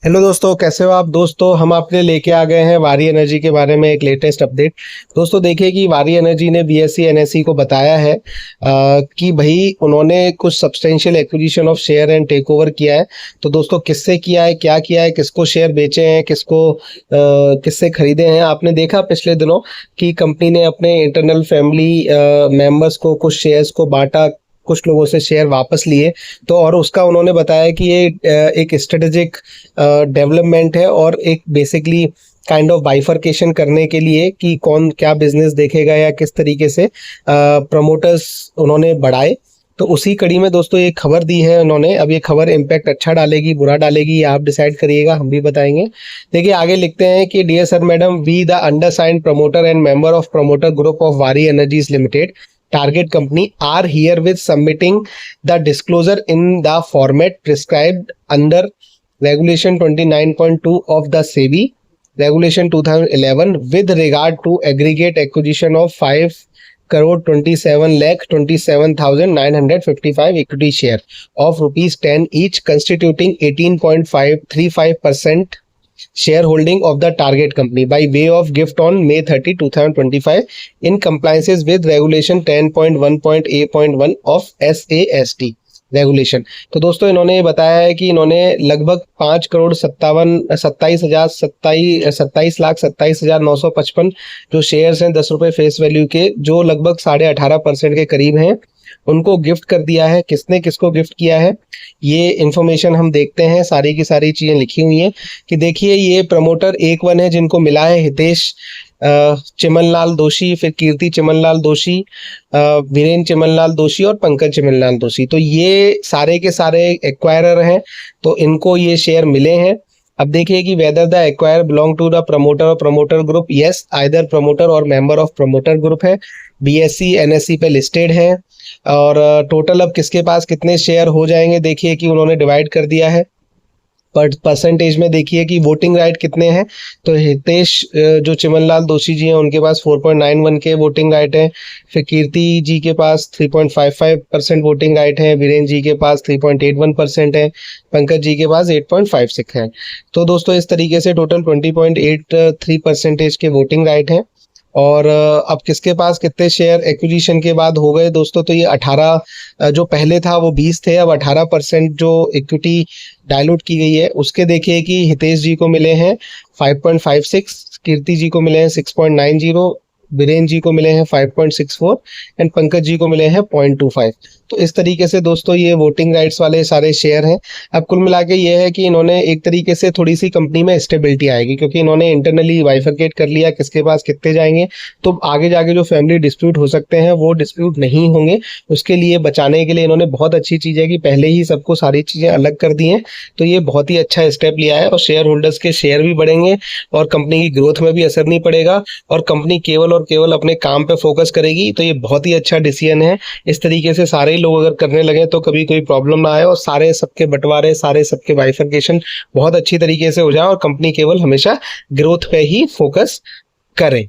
Hello दोस्तों, कैसे हो आप। दोस्तों हम आपके लिए लेके आ गए हैं वारी एनर्जी के बारे में एक लेटेस्ट अपडेट। दोस्तों देखिए कि वारी एनर्जी ने बीएसई एनएसई को बताया है कि भाई उन्होंने कुछ substantial acquisition of share and take over किया है। तो दोस्तों किससे किया है, क्या किया है, किसको शेयर बेचे हैं, किससे खरीदे हैं। आपने देखा पिछले दिनों कि कंपनी ने अपने इंटरनल फैमिली मेंबर्स को कुछ शेयर्स को बांटा, कुछ लोगों से शेयर वापस लिए। तो और उसका उन्होंने बताया कि ये एक स्ट्रेटेजिक डेवलपमेंट है और एक बेसिकली काइंड ऑफ बाइफर्केशन करने के लिए कि कौन क्या बिजनेस देखेगा या किस तरीके से प्रमोटर्स उन्होंने बढ़ाए। तो उसी कड़ी में दोस्तों एक खबर दी है उन्होंने। अब ये खबर इम्पैक्ट अच्छा डालेगी बुरा डालेगी ये आप डिसाइड करिएगा, हम भी बताएंगे। देखिए आगे लिखते हैं कि dear sir madam, we the undersigned promoter and member of promoter group of Waaree energies limited target company are herewith submitting the disclosure in the format prescribed under regulation 29.2 of the SEBI regulation 2011 with regard to aggregate acquisition of 5 crore 27 lakh 27,955 equity share of rupees 10 each, constituting 18.535% shareholding of the target company by way of gift on May 30, 2025 in compliance with regulation 10.1.a.1 of SAST regulation. तो दोस्तों इन्होंने बताया है कि इन्होंने लगभग 5,27,27,955 जो shares हैं 10 रुपए फेस वैल्यू के, जो लगभग 18.5% के करीब हैं, उनको गिफ्ट कर दिया है। किसने किसको गिफ्ट किया है ये इन्फॉर्मेशन हम देखते हैं। सारी की सारी चीजें लिखी हुई हैं कि देखिए ये प्रमोटर एक वन है जिनको मिला है हितेश चिमनलाल दोषी, फिर कीर्ति चिमनलाल दोषी, वीरेंद्र चिमनलाल दोषी और पंकज चिमनलाल दोषी। तो ये सारे के सारे एक्वायरर हैं, तो इनको ये शेयर मिले हैं। अब देखिए कि whether the acquire belong to the promoter और promoter group. Yes, either promoter और मेंबर ऑफ प्रमोटर ग्रुप है, बीएसई एनएसई पे लिस्टेड है। और टोटल अब किसके पास कितने शेयर हो जाएंगे देखिए कि उन्होंने डिवाइड कर दिया है। पर परसेंटेज में देखिए कि वोटिंग राइट कितने हैं। तो हितेश जो चिमनलाल दोषी जी हैं उनके पास 4.91 के वोटिंग राइट है। फिर कीर्ति जी के पास 3.55% वोटिंग राइट है। वीरेंद्र जी के पास 3.81% है। पंकज जी के पास 8.56 है। तो दोस्तों इस तरीके से टोटल 20.83% के वोटिंग राइट हैं। और अब किसके पास कितने शेयर एक्विजिशन के बाद हो गए दोस्तों, तो ये 18 जो पहले था वो 20 थे, अब 18% जो इक्विटी डायलूट की गई है उसके देखिए कि हितेश जी को मिले हैं 5.56, कीर्ति जी को मिले हैं 6.90, वीरेंद्र जी को मिले हैं 5.64 एंड पंकज जी को मिले हैं 0.25। तो इस तरीके से दोस्तों ये वोटिंग राइट्स वाले सारे शेयर हैं। अब कुल मिला के ये है कि इन्होंने एक तरीके से थोड़ी सी कंपनी में स्टेबिलिटी आएगी, क्योंकि इन्होंने इंटरनली बाइफरकेट कर लिया किसके पास कितने जाएंगे। तो आगे जाके जो फैमिली डिस्प्यूट हो सकते हैं वो डिस्प्यूट नहीं होंगे। उसके लिए बचाने के लिए इन्होंने बहुत अच्छी चीज़ है कि पहले ही सबको सारी चीज़ें अलग कर दी हैं। तो ये बहुत ही अच्छा स्टेप लिया है और शेयर होल्डर्स के शेयर भी बढ़ेंगे और कंपनी की ग्रोथ में भी असर नहीं पड़ेगा और कंपनी केवल और केवल अपने काम पे फोकस करेगी। तो ये बहुत ही अच्छा डिसीजन है। इस तरीके से सारे लोग अगर करने लगे तो कभी कोई प्रॉब्लम ना आए और सारे सबके बंटवारे, सारे सबके बाइफर्केशन बहुत अच्छी तरीके से हो जाए और कंपनी केवल हमेशा ग्रोथ पे ही फोकस करे।